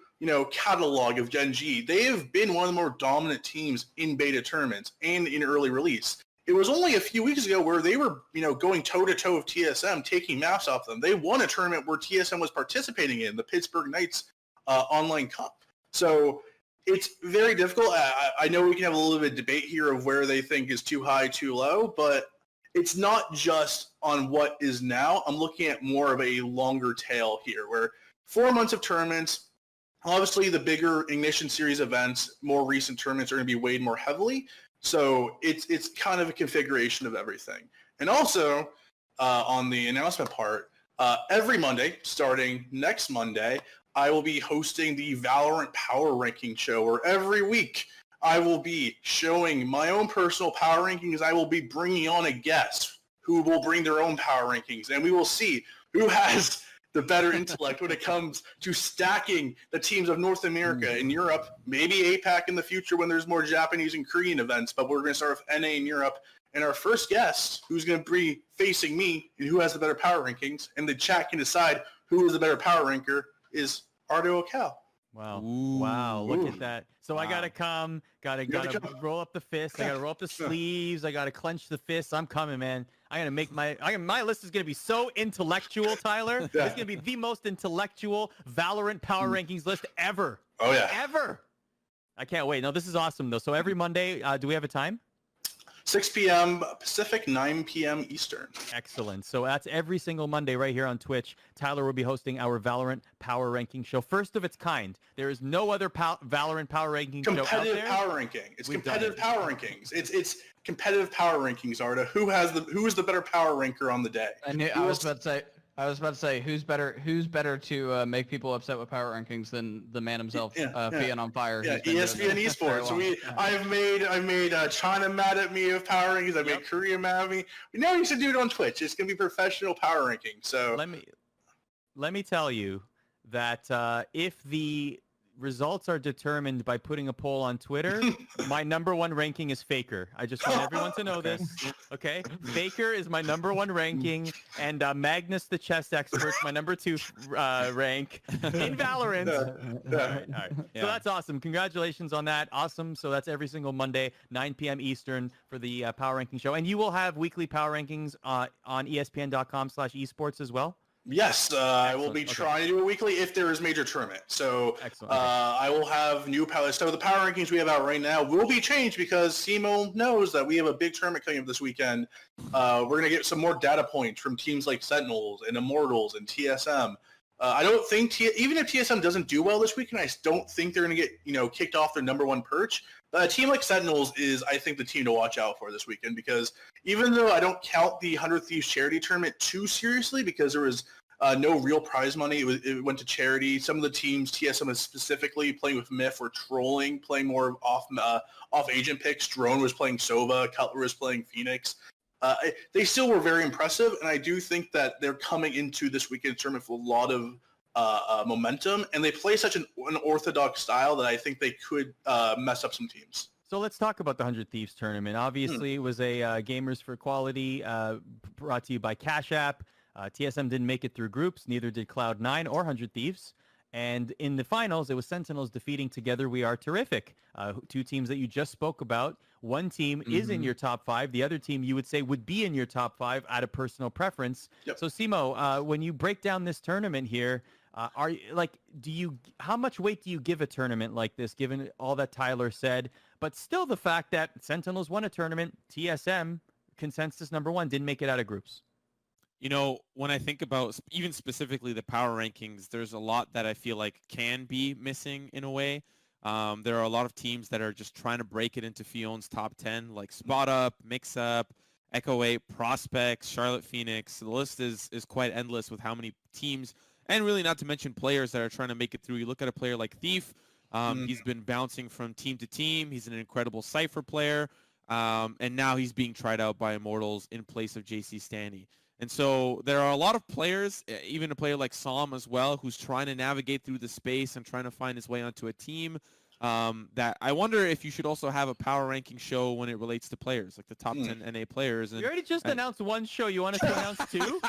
Speaker 3: catalog of Gen G, they have been one of the more dominant teams in beta tournaments and in early release. It was only a few weeks ago where they were, going toe-to-toe with TSM, taking maps off them. They won a tournament where TSM was participating in, the Pittsburgh Knights Online Cup. So it's very difficult. I know we can have a little bit of debate here of where they think is too high, too low, but it's not just on what is now. I'm looking at more of a longer tail here, where 4 months of tournaments, obviously the bigger Ignition Series events, more recent tournaments are going to be weighed more heavily. So it's kind of a configuration of everything. And also, on the announcement part, every Monday, starting next Monday, I will be hosting the Valorant Power Ranking Show, where every week I will be showing my own personal power rankings. I will be bringing on a guest who will bring their own power rankings, and we will see who has the better intellect when it comes to stacking the teams of North America and Europe, maybe APAC in the future when there's more Japanese and Korean events, but we're going to start with NA in Europe. And our first guest, who's going to be facing me and who has the better power rankings, and the chat can decide who is the better power ranker, is Arda Ocal.
Speaker 1: Wow.
Speaker 2: Ooh.
Speaker 1: Wow. Look
Speaker 3: Ooh.
Speaker 1: at that. So I
Speaker 2: Wow.
Speaker 1: gotta come, gotta
Speaker 3: gotta come.
Speaker 1: roll up the fist. I gotta roll up the sleeves. I gotta clench the fists. I'm coming, man. I gotta make my list is gonna be so intellectual, Tyler.
Speaker 3: Yeah.
Speaker 1: It's gonna be the most intellectual Valorant power rankings list ever.
Speaker 3: Oh, yeah.
Speaker 1: Ever. I can't wait. No, this is awesome though. So every Monday, do we have a time?
Speaker 3: 6 p.m. Pacific, 9 p.m. Eastern.
Speaker 1: Excellent. So that's every single Monday right here on Twitch. Tyler will be hosting our Valorant Power Ranking Show. First of its kind. There is no other Valorant Power Ranking show out
Speaker 3: Competitive
Speaker 1: there.
Speaker 3: power ranking. It's
Speaker 1: We've done
Speaker 3: competitive
Speaker 1: it.
Speaker 3: power rankings. It's competitive power rankings, Arda. Who is the better power ranker on the day?
Speaker 4: I was about to say, who's better to make people upset with power rankings than the man himself, Fian on Fire?
Speaker 3: Yeah,
Speaker 4: who's been doing
Speaker 3: ESPN
Speaker 4: this for very
Speaker 3: Esports.
Speaker 4: long.
Speaker 3: I've made China mad at me with power rankings. I've made Korea mad at me. We now used to do it on Twitch. It's gonna be professional power ranking. So
Speaker 1: Let me tell you that if the results are determined by putting a poll on Twitter, my number one ranking is Faker. I just want everyone to know this. Okay, Faker is my number one ranking, and Magnus the chess expert, my number two rank in Valorant. All right.
Speaker 2: Yeah.
Speaker 1: So that's awesome. Congratulations on that. Awesome. So that's every single Monday, 9 p.m. Eastern for the Power Ranking Show, and you will have weekly Power Rankings on ESPN.com/esports as well.
Speaker 3: yes, I will
Speaker 1: Excellent.
Speaker 3: be
Speaker 1: Okay.
Speaker 3: trying to do it weekly if there is major tournament. So
Speaker 1: Excellent. Okay.
Speaker 3: I will have new power. So the power rankings we have out right now will be changed because Simo knows that we have a big tournament coming up this weekend. We're gonna get some more data points from teams like Sentinels and Immortals and TSM. I don't think even if TSM doesn't do well this weekend, I don't think they're going to get kicked off their number one perch. A team like Sentinels is, I think, the team to watch out for this weekend because even though I don't count the 100 Thieves charity tournament too seriously because there was no real prize money, it went to charity. Some of the teams, TSM is specifically playing with Myth, were trolling, playing more off agent picks. Drone was playing Sova, Cutler was playing Phoenix. They still were very impressive, and I do think that they're coming into this weekend tournament with a lot of momentum, and they play such an orthodox style that I think they could mess up some teams.
Speaker 1: So let's talk about the 100 Thieves tournament. Obviously, it was a Gamers for Quality brought to you by CashApp. TSM didn't make it through groups, neither did Cloud9 or 100 Thieves. And in the finals, it was Sentinels defeating Together We Are Terrific, two teams that you just spoke about. One team is in your top five. The other team you would say would be in your top five out of personal preference.
Speaker 3: Yep.
Speaker 1: So Simo, when you break down this tournament here, how much weight do you give a tournament like this, given all that Tyler said, but still the fact that Sentinels won a tournament, TSM, consensus number one, didn't make it out of groups?
Speaker 2: When I think about even specifically the power rankings, there's a lot that I feel like can be missing in a way. There are a lot of teams that are just trying to break it into Fion's top 10, like Spot Up, Mix Up, Echo 8, Prospects, Charlotte Phoenix. The list is quite endless with how many teams, and really not to mention players that are trying to make it through. You look at a player like Thief. He's been bouncing from team to team. He's an incredible Cypher player. And now he's being tried out by Immortals in place of JC Stanny. And so there are a lot of players, even a player like Som as well, who's trying to navigate through the space and trying to find his way onto a team. That I wonder if you should also have a power ranking show when it relates to players, like the top 10 NA players. And,
Speaker 1: You already just announced one show. You want us to announce two?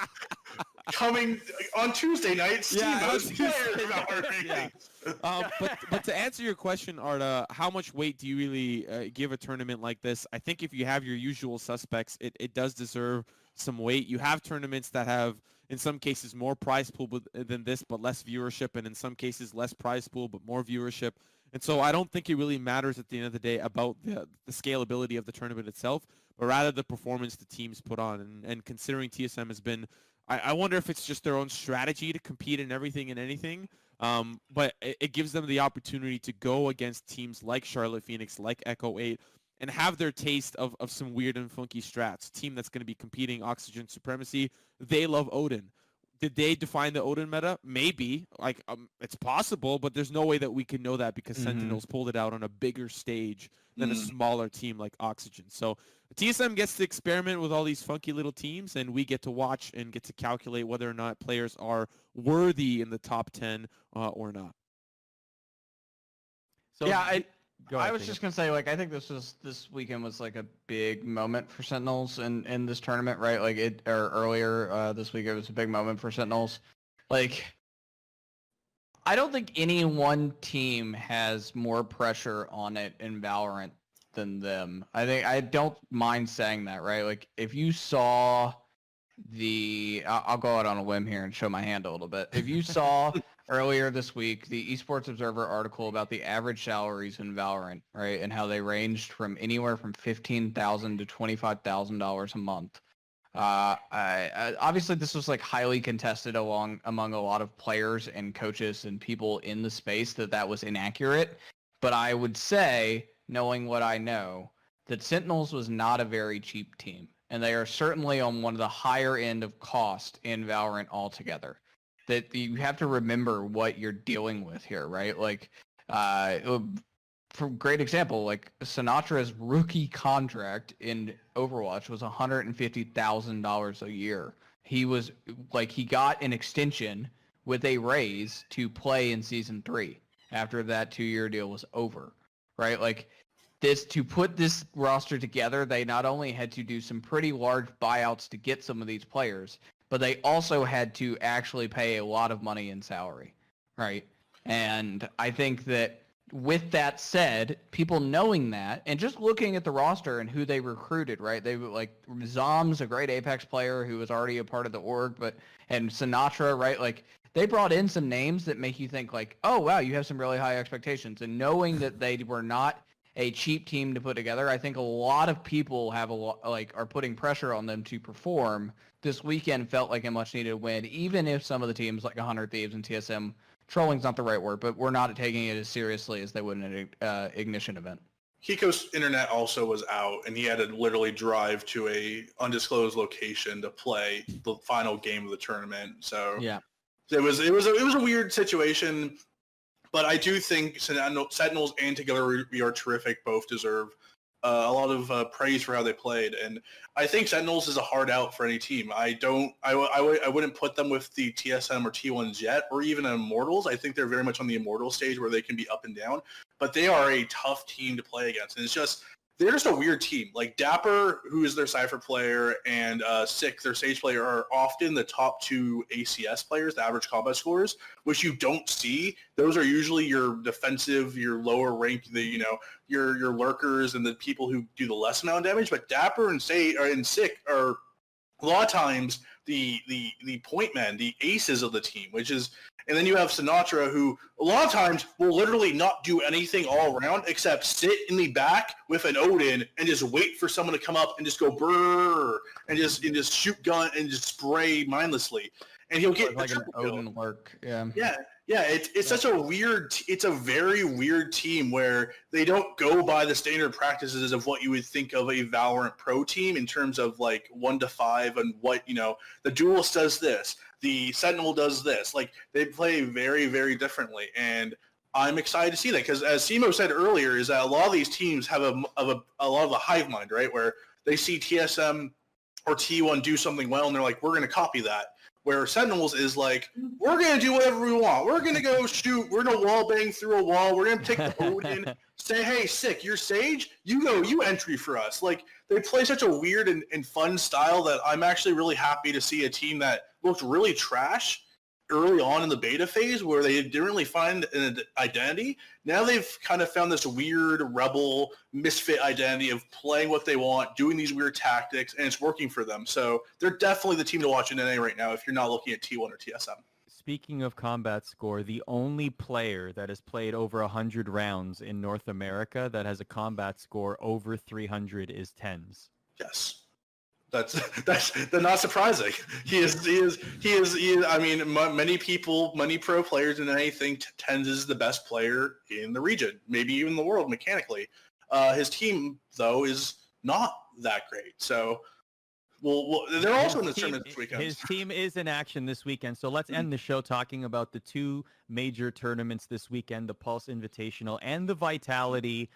Speaker 3: Coming on Tuesday night,
Speaker 2: Yeah,
Speaker 3: Simo's
Speaker 2: on Tuesday
Speaker 3: player power rankings.
Speaker 2: but to answer your question, Arda, how much weight do you really give a tournament like this? I think if you have your usual suspects, it does deserve some weight. You have tournaments that have, in some cases, more prize pool than this, but less viewership, and in some cases, less prize pool, but more viewership. And so I don't think it really matters at the end of the day about the scalability of the tournament itself, but rather the performance the teams put on. And considering TSM has been, I wonder if it's just their own strategy to compete in everything and anything, but it gives them the opportunity to go against teams like Charlotte Phoenix, like Echo 8, and have their taste of some weird and funky strats. A team that's going to be competing Oxygen Supremacy, they love Odin. Did they define the Odin meta? Maybe. It's possible, but there's no way that we can know that because Sentinels pulled it out on a bigger stage than a smaller team like Oxygen. So TSM gets to experiment with all these funky little teams, and we get to watch and get to calculate whether or not players are worthy in the top 10 or not.
Speaker 1: So
Speaker 4: Yeah,
Speaker 1: go ahead,
Speaker 4: I was
Speaker 1: Jacob.
Speaker 4: just gonna say, like, I think this weekend was like a big moment for Sentinels in this tournament, right? Like earlier this week it was a big moment for Sentinels. Like, I don't think any one team has more pressure on it in Valorant than them. I don't mind saying that, right? Like, if you saw I'll go out on a limb here and show my hand a little bit. If you saw earlier this week the Esports Observer article about the average salaries in Valorant, right, and how they ranged from anywhere from $15,000 to $25,000 a month. Obviously, this was like highly contested among a lot of players and coaches and people in the space that was inaccurate. But I would say, knowing what I know, that Sentinels was not a very cheap team. And they are certainly on one of the higher end of cost in Valorant altogether. That you have to remember what you're dealing with here, right? Like, for great example, like Sinatra's rookie contract in Overwatch was $150,000 a year. He got an extension with a raise to play in Season 3 after that 2-year deal was over, right? Like, to put this roster together, they not only had to do some pretty large buyouts to get some of these players, but they also had to actually pay a lot of money in salary, right? And I think that with that said, people knowing that and just looking at the roster and who they recruited, right? They like Zom's a great Apex player who was already a part of the org, and Sinatra, right? Like, they brought in some names that make you think like, oh wow, you have some really high expectations. And knowing that they were not a cheap team to put together, I think a lot of people are putting pressure on them to perform. This weekend felt like a much needed win, even if some of the teams like 100 Thieves and TSM, trolling's not the right word, but we're not taking it as seriously as they would in an Ignition event.
Speaker 3: Hiko's internet also was out, and he had to literally drive to a undisclosed location to play the final game of the tournament. So
Speaker 4: yeah,
Speaker 3: it was a weird situation. But I do think Sentinels and Together We Are Terrific both deserve a lot of praise for how they played. And I think Sentinels is a hard out for any team. I wouldn't put them with the TSM or T1s yet, or even Immortals. I think they're very much on the Immortal stage where they can be up and down. But they are a tough team to play against. And they're just a weird team. Like Dapper, who is their Cypher player, and Sick, their Sage player, are often the top 2 ACS players, the average combat scores, which you don't see. Those are usually your defensive, your lower rank, your lurkers and the people who do the less amount of damage. But Dapper and Sick are a lot of times the point men, the aces of the team, and then you have Sinatra, who a lot of times will literally not do anything all around except sit in the back with an Odin and just wait for someone to come up and just go brrr and just shoot gun and just spray mindlessly. And he'll get
Speaker 4: like an Odin lurk. Yeah.
Speaker 3: Yeah. It's such a weird. It's a very weird team where they don't go by the standard practices of what you would think of a Valorant pro team in terms of like 1 to 5 and what the Duelist does this, the Sentinel does this. Like, they play very, very differently, and I'm excited to see that because, as Simo said earlier, is that a lot of these teams have a lot of the hive mind, right, where they see TSM or T1 do something well, and they're like, we're going to copy that. Where Sentinels is like, we're going to do whatever we want. We're going to go shoot. We're going to wall bang through a wall. We're going to take the Odin, say, hey, Sick, you're Sage. You entry for us. Like, they play such a weird and fun style that I'm actually really happy to see a team that looked really trash early on in the beta phase where they didn't really find an identity. Now they've kind of found this weird rebel misfit identity of playing what they want, doing these weird tactics, and it's working for them. So they're definitely the team to watch in NA right now if you're not looking at T1 or TSM.
Speaker 1: Speaking of combat score, the only player that has played over 100 rounds in North America that has a combat score over 300 is TenZ.
Speaker 3: Yes. That's not surprising. He is. I mean, many pro players in NA think TenZ is the best player in the region, maybe even the world mechanically. His team though is not that great. So they're also in
Speaker 1: His
Speaker 3: this
Speaker 1: team-
Speaker 3: tournament this weekend.
Speaker 1: His team is in action this weekend. So let's end the show talking about the two major tournaments this weekend, the Pulse Invitational and the Vitality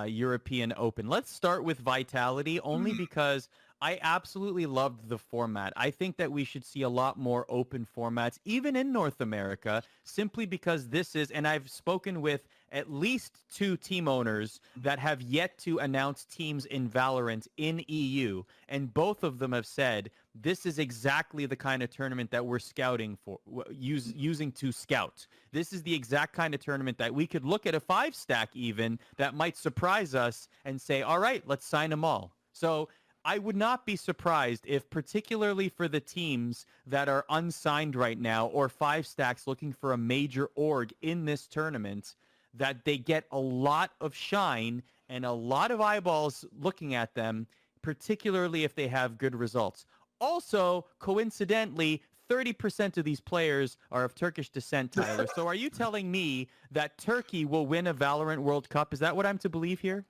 Speaker 1: European Open. Let's start with Vitality only because I absolutely loved the format. I think that we should see a lot more open formats, even in North America, simply because this is, and I've spoken with at least 2 team owners that have yet to announce teams in Valorant in EU, and both of them have said this is exactly the kind of tournament that we're scouting for, using to scout. This is the exact kind of tournament that we could look at a 5-stack even that might surprise us and say, all right, let's sign them all. So I would not be surprised if, particularly for the teams that are unsigned right now or 5-stacks looking for a major org in this tournament, that they get a lot of shine and a lot of eyeballs looking at them, particularly if they have good results. Also, coincidentally, 30% of these players are of Turkish descent, Tyler. So are you telling me that Turkey will win a Valorant World Cup? Is that what I'm to believe here?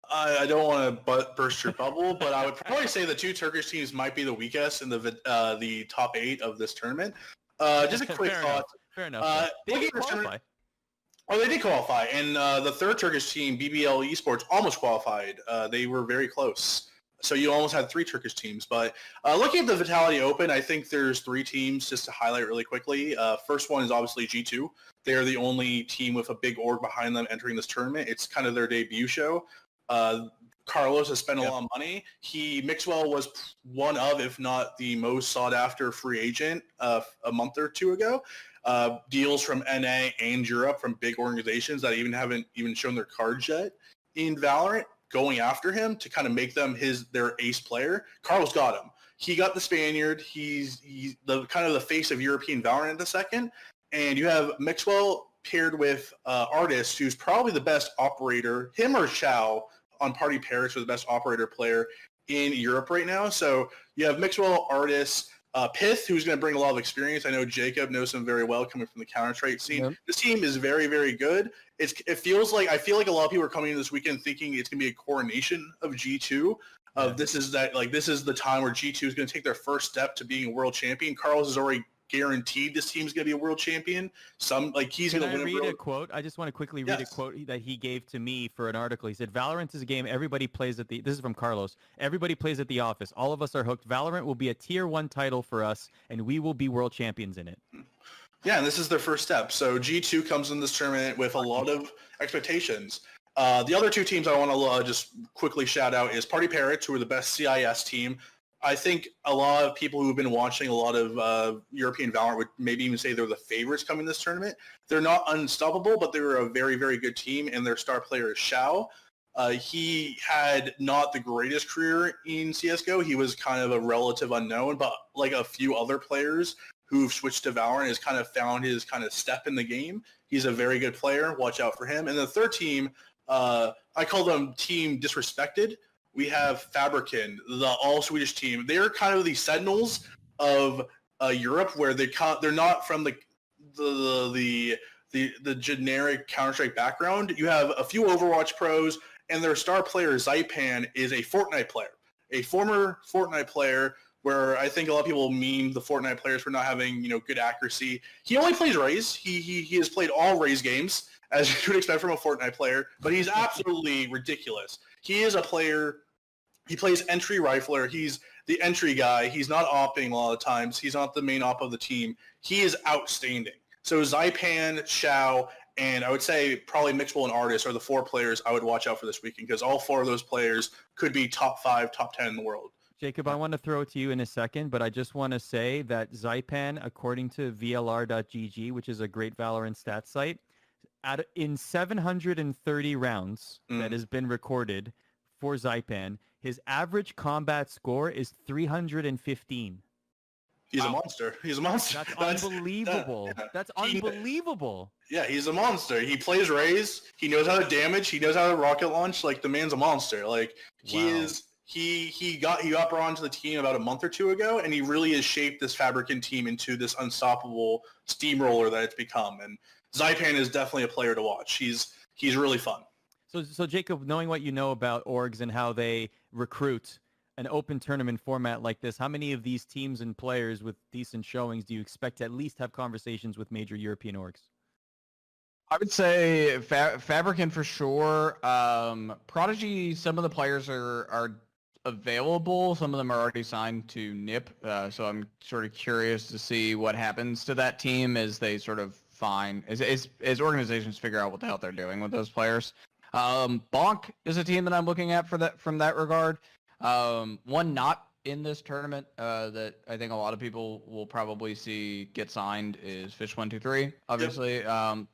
Speaker 3: I don't want to burst your bubble, but I would probably say the 2 Turkish teams might be the weakest in the top 8 of this tournament. Just a quick thought.
Speaker 1: Fair enough. They
Speaker 3: looking
Speaker 1: did
Speaker 3: at this
Speaker 1: qualify.
Speaker 3: tournament- Oh, they did qualify, and the 3rd Turkish team, BBL Esports, almost qualified. They were very close. So you almost had 3 Turkish teams. But looking at the Vitality Open, I think there's 3 teams just to highlight really quickly. First one is obviously G2. They are the only team with a big org behind them entering this tournament. It's kind of their debut show. Carlos has spent a lot of money. Mixwell was one of, if not the most sought-after free agent a month or 2 ago. Deals from NA and Europe from big organizations that haven't even shown their cards yet in Valorant, going after him to kind of make them their ace player. Carlos got him. He got the Spaniard. He's the kind of the face of European Valorant at the second. And you have Mixwell paired with Artist, who's probably the best operator, him or Chow on Party Paris, are the best operator player in Europe right now. So you have Mixwell, Artist, Pith, who's going to bring a lot of experience. I know Jacob knows him very well coming from the Counter-Strike scene.
Speaker 1: Yep.
Speaker 3: This team is very, very good. I feel like a lot of people are coming in this weekend thinking it's going to be a coronation of G2. This is the time where G2 is going to take their first step to being a world champion. Carlos is already guaranteed this team's going to be a world champion. He's going to win
Speaker 1: read a quote? I just want to quickly read a quote that he gave to me for an article. He said, Valorant is a game everybody plays this is from Carlos. Everybody plays at the office. All of us are hooked. Valorant will be a tier 1 title for us, and we will be world champions in it.
Speaker 3: Yeah, and this is their first step. So G2 comes in this tournament with a lot of expectations. The other 2 teams I want to just quickly shout out is Party Parrots, who are the best CIS team. I think a lot of people who have been watching a lot of European Valorant would maybe even say they're the favorites coming this tournament. They're not unstoppable, but they're a very, very good team, and their star player is Xiao. He had not the greatest career in CSGO. He was kind of a relative unknown, but like a few other players who've switched to Valorant has kind of found his kind of step in the game. He's a very good player. Watch out for him. And the 3rd team, I call them Team Disrespected. We have Fabrican, the all-Swedish team. They're kind of the Sentinels of Europe, where they're not from the generic Counter-Strike background. You have a few Overwatch pros, and their star player, Zypan, is a Fortnite player, a former Fortnite player, where I think a lot of people meme the Fortnite players for not having good accuracy. He only plays Raze. He has played all Raze games, as you would expect from a Fortnite player, but he's absolutely ridiculous. He is a player. He plays entry rifler. He's the entry guy. He's not opping a lot of times. He's not the main op of the team. He is outstanding. So Zypan, Xiao, and I would say probably Mixwell and Artist are the 4 players I would watch out for this weekend, because all 4 of those players could be top 5, top 10 in the world.
Speaker 1: Jacob, I want to throw it to you in a second, but I just want to say that Zypan, according to VLR.gg, which is a great Valorant stat site, in 730 rounds that has been recorded for Zypan, his average combat score is 315.
Speaker 3: He's a monster. He's a monster.
Speaker 1: That's unbelievable. That's unbelievable.
Speaker 3: Yeah, he's a monster. He plays Raze. He knows how to damage. He knows how to rocket launch. Like, the man's a monster. Like, he got brought onto the team about a month or 2 ago, and he really has shaped this Fabricant team into this unstoppable steamroller that it's become. And Zypan is definitely a player to watch. He's really fun.
Speaker 1: So Jacob, knowing what you know about orgs and how they recruit, an open tournament format like this, how many of these teams and players with decent showings do you expect to at least have conversations with major European orgs?
Speaker 4: I would say Fabricant for sure. Prodigy, some of the players are available. Some of them are already signed to NIP. So I'm sort of curious to see what happens to that team as they sort of as organizations figure out what the hell they're doing with those players. Bonk is a team that I'm looking at from that regard. One not in this tournament that I think a lot of people will probably see get signed is Fish123. Obviously, a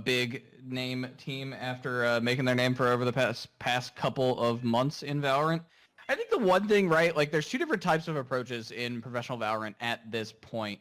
Speaker 4: big name team after making their name for over the past couple of months in Valorant. I think the one thing, right, like there's two different types of approaches in professional Valorant at this point.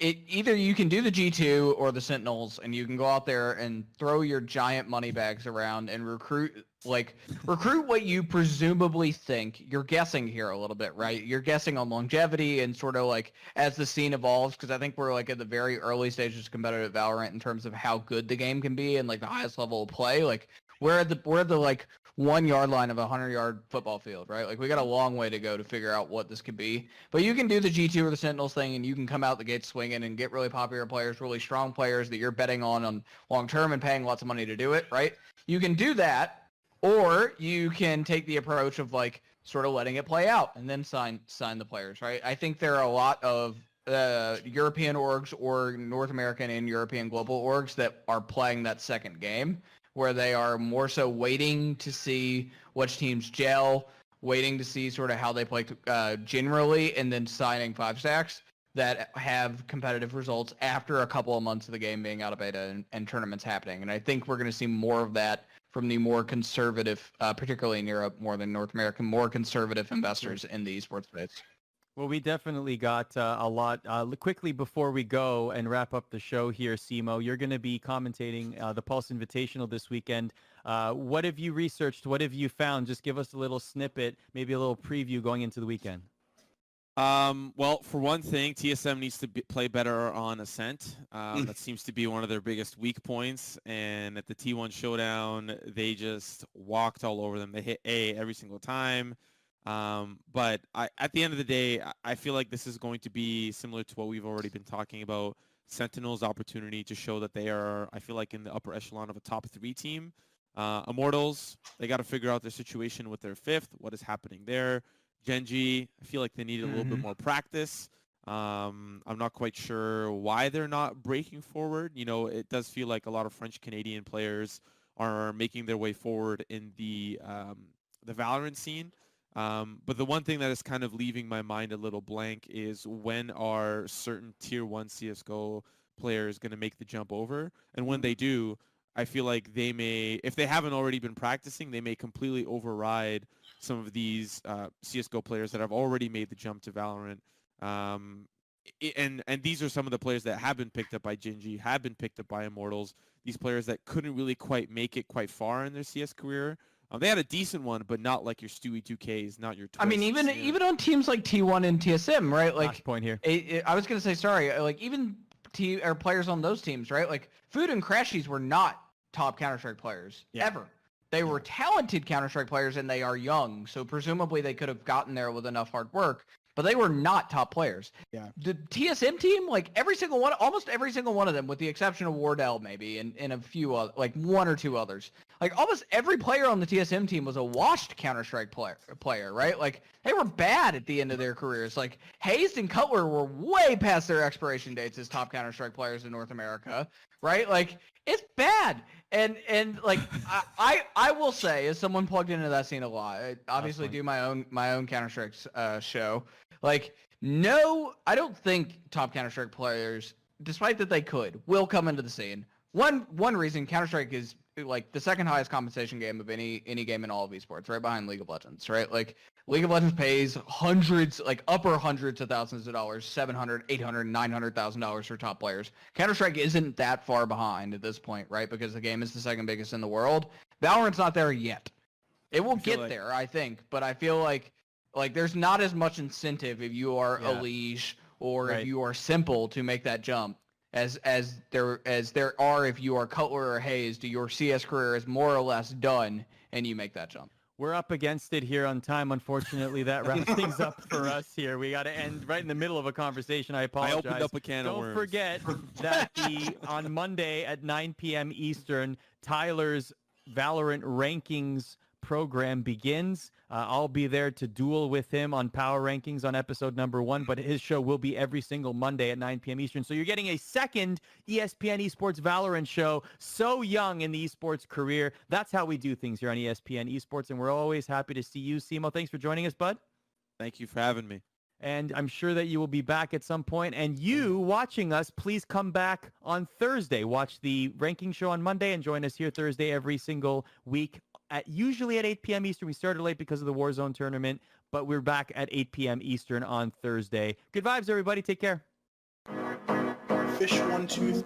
Speaker 4: Either you can do the G2 or the Sentinels, and you can go out there and throw your giant money bags around and recruit what you presumably think. You're guessing here a little bit, right? You're guessing on longevity and sort of like as the scene evolves, because I think we're like at the very early stages of competitive Valorant in terms of how good the game can be and like the highest level of play. Like we're at the like 1 yard line of a 100-yard football field, right? Like we got a long way to go to figure out what this could be. But you can do the G2 or the Sentinels thing, and you can come out the gate swinging and get really popular players, really strong players that you're betting on long term and paying lots of money to do it, right? You can do that, or you can take the approach of like sort of letting it play out and then sign the players, right? I think there are a lot of European orgs or North American and European global orgs that are playing that second game, where they are more so waiting to see which teams gel, waiting to see sort of how they play generally, and then signing 5 stacks that have competitive results after a couple of months of the game being out of beta and tournaments happening. And I think we're going to see more of that from the more conservative, particularly in Europe, more than North America, more conservative investors in the esports space.
Speaker 1: Well, we definitely got a lot. Quickly before we go and wrap up the show here, Simo, you're going to be commentating the Pulse Invitational this weekend. What have you researched? What have you found? Just give us a little snippet, maybe a little preview going into the weekend.
Speaker 2: Well, for one thing, TSM needs to play better on Ascent. That seems to be one of their biggest weak points. And at the T1 Showdown, they just walked all over them. They hit A every single time. But at the end of the day, I feel like this is going to be similar to what we've already been talking about. Sentinel's opportunity to show that they are, I feel like, in the upper echelon of a top 3 team. Immortals, they got to figure out their situation with their 5th. What is happening there? Genji, I feel like they need a little bit more practice. I'm not quite sure why they're not breaking forward. You know, it does feel like a lot of French-Canadian players are making their way forward in the Valorant scene. But the one thing that is kind of leaving my mind a little blank is when are certain tier 1 CSGO players going to make the jump over? And when they do, I feel like they may, if they haven't already been practicing, they may completely override some of these CSGO players that have already made the jump to Valorant. And these are some of the players that have been picked up by Genji, have been picked up by Immortals, these players that couldn't really quite make it quite far in their CS career. They had a decent one, but not like your Stewie 2Ks, not your Twists.
Speaker 4: I mean, even on teams like T1 and TSM, right? Like,
Speaker 1: Last point here.
Speaker 4: I was gonna say, sorry, like even players on those teams, right? Like Food and Crashies were not top Counter-Strike players ever. They were talented Counter-Strike players, and they are young, so presumably they could have gotten there with enough hard work. But they were not top players.
Speaker 1: Yeah.
Speaker 4: The TSM team, like almost every single one of them, with the exception of Wardell maybe, and a few like 1 or 2 others, like almost every player on the TSM team was a washed Counter-Strike player, right? Like they were bad at the end of their careers. Like Hazed and Cutler were way past their expiration dates as top Counter-Strike players in North America, right? Like it's bad. And like I will say, as someone plugged into that scene a lot, I obviously do my own Counter-Strike show. Like, no, I don't think top Counter-Strike players, despite that they could, will come into the scene. One reason Counter-Strike is like the second highest compensation game of any game in all of esports, right behind League of Legends, right? Like League of Legends pays hundreds, like upper hundreds of thousands of dollars, $700,000, $800,000, $900,000 for top players. Counter-Strike isn't that far behind at this point, right? Because the game is the second biggest in the world. Valorant's not there yet. It will get there, I think, but I feel like there's not as much incentive if you are a Liege or if you are Simple to make that jump as there are if you are Cutler or Hayes. Your CS career is more or less done, and you make that jump.
Speaker 1: We're up against it here on time. Unfortunately, that wraps things up for us here. We got to end right in the middle of a conversation. I apologize.
Speaker 2: I opened up a can of worms.
Speaker 1: Don't forget that on Monday at 9 p.m. Eastern, Tyler's Valorant rankings program begins. I'll be there to duel with him on power rankings on episode number 1, but his show will be every single Monday at 9 p.m. Eastern. So you're getting a second ESPN Esports Valorant show, so young in the esports career. That's how we do things here on ESPN Esports, and we're always happy to see you. Simo, thanks for joining us, bud.
Speaker 2: Thank you for having me.
Speaker 1: And I'm sure that you will be back at some point. And you watching us, please come back on Thursday. Watch the ranking show on Monday and join us here Thursday every single week. Usually at 8 p.m. Eastern. We started late because of the Warzone tournament, but we're back at 8 p.m. Eastern on Thursday. Good vibes, everybody. Take care.
Speaker 3: Fish 1, 2,